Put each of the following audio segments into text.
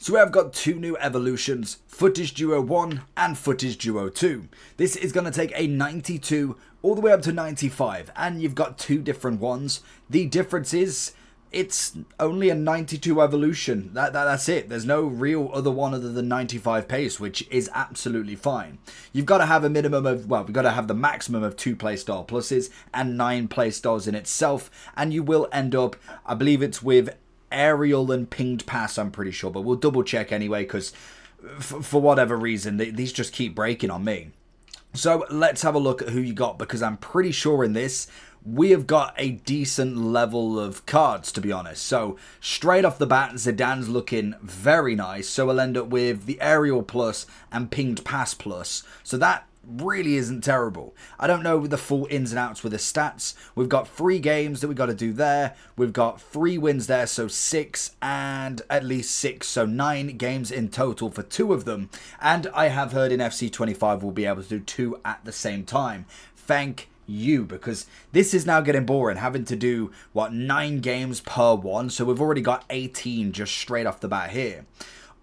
So I've got two new evolutions, Futties Duo 1 and Futties Duo 2. This is going to take a 92 all the way up to 95, and you've got two different ones. The difference is it's only a 92 evolution. That's it. There's no real other one other than 95 pace, which is absolutely fine. You've got to have a minimum of, well, we've got to have the maximum of 2 playstyle pluses and 9 playstyles in itself, and you will end up, I believe it's with aerial and pinged pass, I'm pretty sure, but we'll double check anyway, because for whatever reason these just keep breaking on me. So let's have a look at who you got, because I'm pretty sure in this we have got a decent level of cards, to be honest. So straight off the bat, Zidane's looking very nice, so we'll end up with the aerial plus and pinged pass plus, so that really isn't terrible. I don't know the full ins and outs with the stats. We've got 3 games that we got to do there. We've got 3 wins there, so 6, and at least 6, so 9 games in total for 2 of them. And I have heard in FC25 we'll be able to do 2 at the same time. Thank you, because this is now getting boring, having to do, what, 9 games per one, so we've already got 18 just straight off the bat here.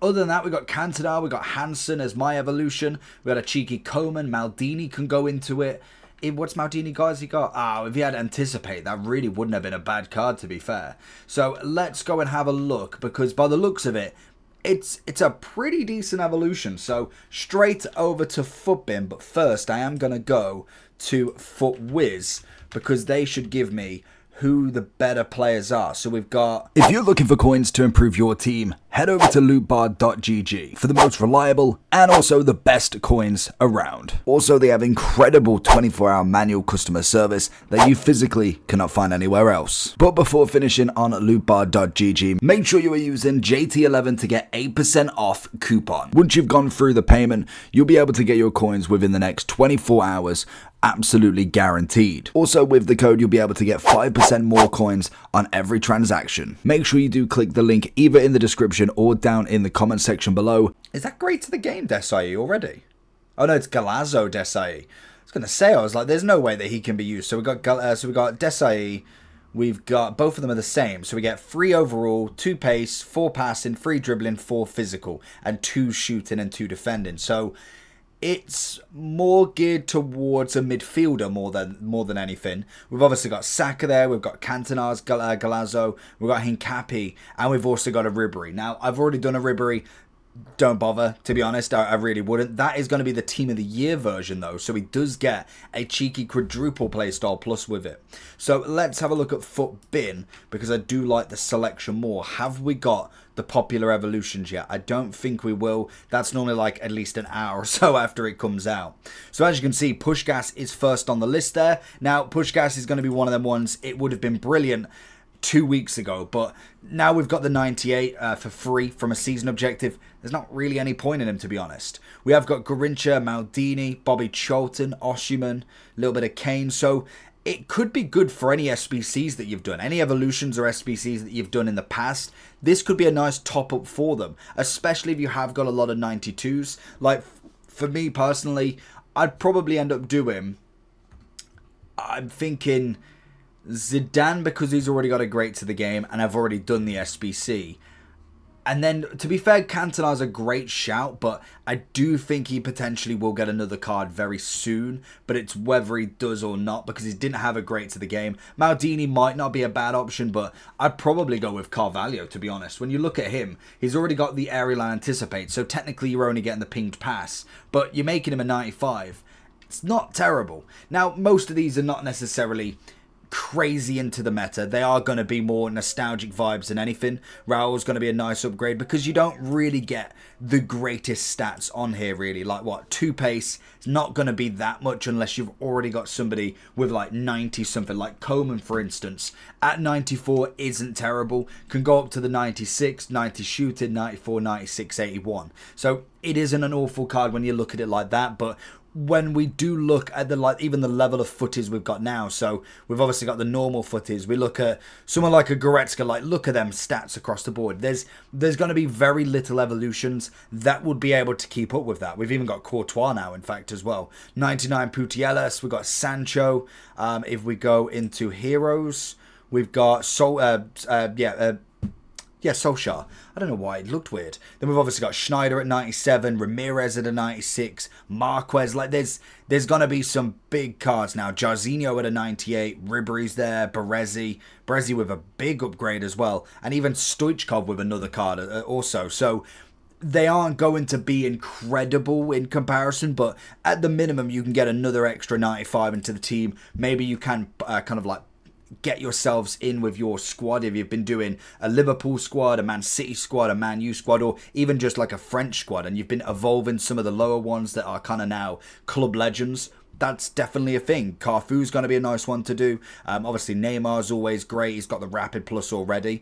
Other than that, we've got Cantona, we've got Hansen as my evolution, we've got a cheeky Coman, Maldini can go into it. What's Maldini got? Has he got? Oh, if he had Anticipate, that really wouldn't have been a bad card, to be fair. So let's go and have a look, because by the looks of it, it's a pretty decent evolution. So straight over to Footbin, but first I am going to go to Futwiz, because they should give me who the better players are. So we've got, if you're looking for coins to improve your team, head over to lootbar.gg for the most reliable and also the best coins around. Also, they have incredible 24-hour manual customer service that you physically cannot find anywhere else. But before finishing on lootbar.gg, make sure you are using JT11 to get 8% off coupon. Once you've gone through the payment, you'll be able to get your coins within the next 24 hours, absolutely guaranteed. Also, with the code, you'll be able to get 5% more coins on every transaction. Make sure you do click the link either in the description or down in the comment section below. Is that great to the game, Desai, already? Oh no, it's Galazzo Desai. I was going to say, I was like, there's no way that he can be used. So we got Desai. We've got, both of them are the same. So we get 3 overall, 2 pace, 4 passing, 3 dribbling, 4 physical, and 2 shooting and 2 defending. So it's more geared towards a midfielder more than anything. We've obviously got Saka there, we've got Cantona's, Galazzo, we've got Hincapi, and we've also got a Ribery. Now, I've already done a Ribery. Don't bother, to be honest, I really wouldn't. That is going to be the Team of the Year version, though, so he does get a cheeky quadruple playstyle plus with it. So let's have a look at Futbin, because I do like the selection more. Have we got the popular evolutions yet? I don't think we will. That's normally like at least an hour or so after it comes out. So as you can see, Pushgas is first on the list there. Now, Pushgas is going to be one of them ones. It would have been brilliant 2 weeks ago, but now we've got the 98 for free from a season objective. There's not really any point in him, to be honest. We have got Garincha, Maldini, Bobby Charlton, Osimhen, a little bit of Kane, so it could be good for any SBCs that you've done, any evolutions or SBCs that you've done in the past. This could be a nice top up for them, especially if you have got a lot of 92s. Like, for me personally, I'd probably end up doing, I'm thinking Zidane, because he's already got a great to the game and I've already done the SBC. And then, to be fair, Cantona's a great shout, but I do think he potentially will get another card very soon, but it's whether he does or not, because he didn't have a great to the game. Maldini might not be a bad option, but I'd probably go with Carvalho, to be honest. When you look at him, he's already got the aerial and Anticipate, so technically you're only getting the pinged pass, but you're making him a 95. It's not terrible. Now, most of these are not necessarily crazy into the meta. They are going to be more nostalgic vibes than anything. Raul's going to be a nice upgrade, because you don't really get the greatest stats on here, really. Like, what, 2 pace is not going to be that much unless you've already got somebody with like 90 something, like Coman, for instance. At 94 isn't terrible, can go up to the 96, 90 shooting, 94, 96, 81. So it isn't an awful card when you look at it like that, but when we do look at the even the level of Futties we've got now, so we've obviously got the normal Futties. We look at someone like a Goretzka, like, look at them stats across the board. There's going to be very little evolutions that would be able to keep up with that. We've even got Courtois now, in fact, as well. 99 Putellas, we've got Sancho. If we go into heroes, we've got Yeah, Solskjaer. I don't know why, it looked weird. Then we've obviously got Schneider at 97, Ramirez at a 96, Marquez. Like, there's going to be some big cards now. Jarzinho at a 98, Ribery's there, Berezi with a big upgrade as well, and even Stoichkov with another card also. So they aren't going to be incredible in comparison, but at the minimum, you can get another extra 95 into the team. Maybe you can kind of like get yourselves in with your squad if you've been doing a Liverpool squad, a Man City squad, a Man U squad, or even just like a French squad, and you've been evolving some of the lower ones that are kind of now club legends. That's definitely a thing. Carfu's going to be a nice one to do. Obviously, Neymar's always great. He's got the Rapid Plus already.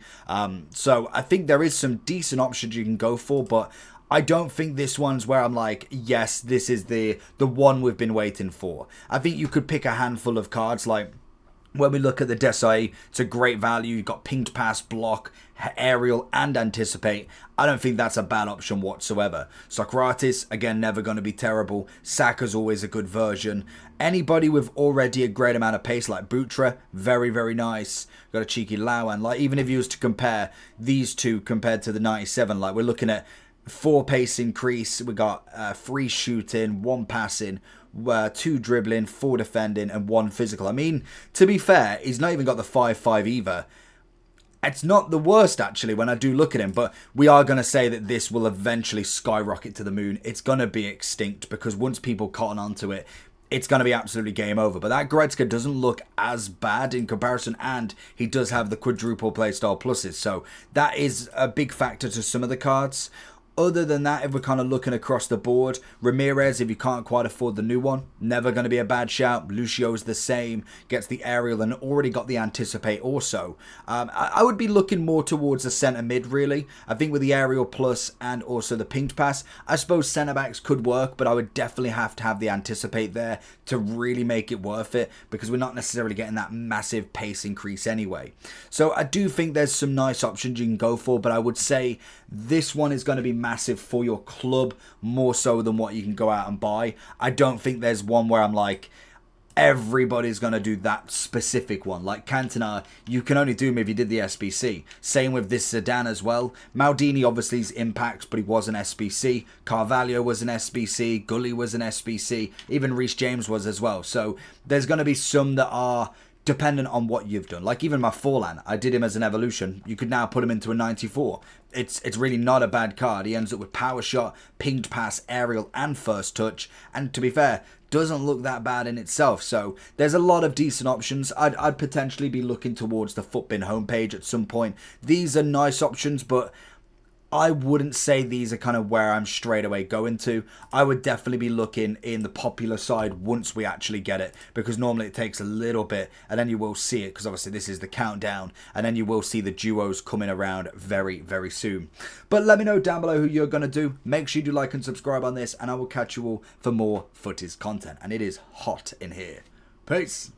So I think there is some decent options you can go for, but I don't think this one's where I'm like, yes, this is the one we've been waiting for. I think you could pick a handful of cards like, when we look at the Desai, it's a great value. You've got pinged pass, block, aerial, and anticipate. I don't think that's a bad option whatsoever. Socrates, again, never going to be terrible. Saka's always a good version. Anybody with already a great amount of pace like Butra, very, very nice. Got a cheeky Lauan. Like, even if you was to compare these two compared to the 97, like, we're looking at 4 pace increase. We got 3 shooting, 1 passing, 2 dribbling, 4 defending, and 1 physical. I mean, to be fair, he's not even got the 5-5 either. It's not the worst, actually, when I do look at him, but we are going to say that this will eventually skyrocket to the moon. It's going to be extinct, because once people cotton onto it, it's going to be absolutely game over. But that Goretzka doesn't look as bad in comparison, and he does have the quadruple playstyle pluses, so that is a big factor to some of the cards. Other than that, if we're kind of looking across the board, Ramirez, if you can't quite afford the new one, never going to be a bad shout. Lucio's the same, gets the aerial and already got the anticipate also. I would be looking more towards the centre mid, really. I think with the aerial plus and also the pinged pass, I suppose centre backs could work, but I would definitely have to have the anticipate there to really make it worth it, because we're not necessarily getting that massive pace increase anyway. So I do think there's some nice options you can go for, but I would say this one is going to be massive for your club more so than what you can go out and buy. I don't think there's one where I'm like, everybody's going to do that specific one. Like Cantona, you can only do him if you did the SBC. Same with this Zidane as well. Maldini obviously is Impact, but he was an SBC. Carvalho was an SBC. Gully was an SBC. Even Reece James was as well. So there's going to be some that are dependent on what you've done. Like even my Forlan, I did him as an evolution. You could now put him into a 94. It's really not a bad card. He ends up with power shot, pinged pass, aerial, and first touch. And to be fair, doesn't look that bad in itself. So there's a lot of decent options. I'd potentially be looking towards the Futbin homepage at some point. These are nice options, but I wouldn't say these are kind of where I'm straight away going to. I would definitely be looking in the popular side once we actually get it, because normally it takes a little bit and then you will see it, because obviously this is the countdown, and then you will see the duos coming around very, very soon. But let me know down below who you're going to do. Make sure you do like and subscribe on this, and I will catch you all for more Futties content. And it is hot in here. Peace.